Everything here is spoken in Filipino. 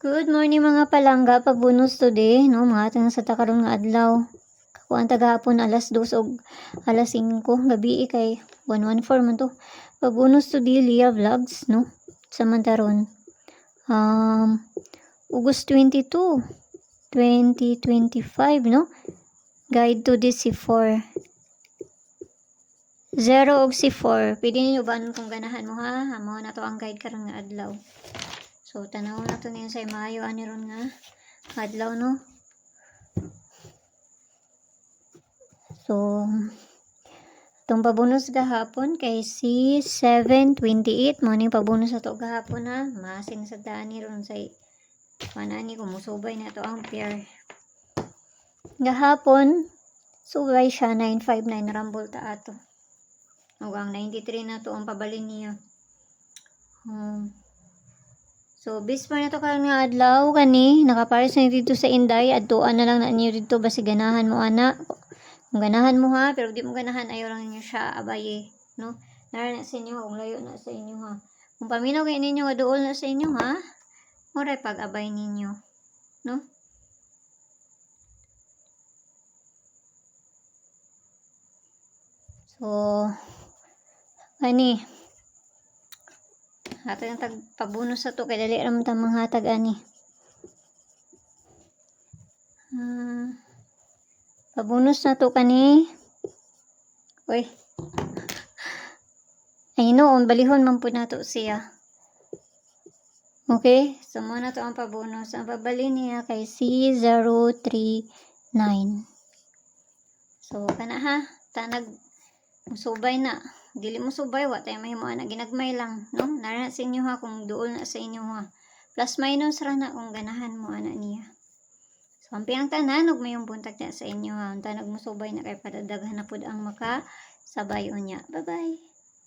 Good morning mga palangga, pabunus today, no? Mga atang sa takaron nga adlaw. Kuan tagahapon alas 2 og alas 5 gabi kay 114 man to. Pabunus today Lia Vlogs, no? Samantaron. August 22, 2025, no? Guide to the C4. 0 og C4. Pwede ninyo ba kung ganahan mo ha? Mao na to ang guide karon nga adlaw. So, tanaw na to niyan sa Mayo, ani ron nga adlaw, no? So, itong pabunus gahapon kay si 728. Morning pabunus na to gahapon ha. Masin sa daan ni ron sa manani kumusubay na to ang pair. Gahapon, subay siya 959 rambol ta ato. Ang 93 na to ang pabalin niya. So, bis pa na to karon nga adlaw kani nakapares na dito sa Inday adtuan na lang na niyo dito basi ganahan mo ana. Kung ganahan mo ha, pero di mo ganahan ayaw lang niyo siya abaye, no? Nara na sa inyo kung layo na sa inyo ha. Kung paminaw kay ninyo nga duol na sa inyo ha, moray pag-abay ninyo, no? So, kani ato yung tagpabunus sa to kay dali raman ta manghatag ani. Pabunus na to kani. Uy. Ay noon balihon man po nato siya. Okay, so muna to ang pabunus. Ang pabali niya kay C039. So kana ha, tanag musubay na. Dili mo subay, wa tayo mahimo na ginagmay lang, no? Nara sa inyo ha kung duol na sa inyo ha. Plus minus ra na kung ganahan mo ana niya. So ampi ang tanan ug mayong buntag na sa inyo ha. Unta nagmusubay na kay padadaghan na pud ang maka sabay unya. Bye-bye.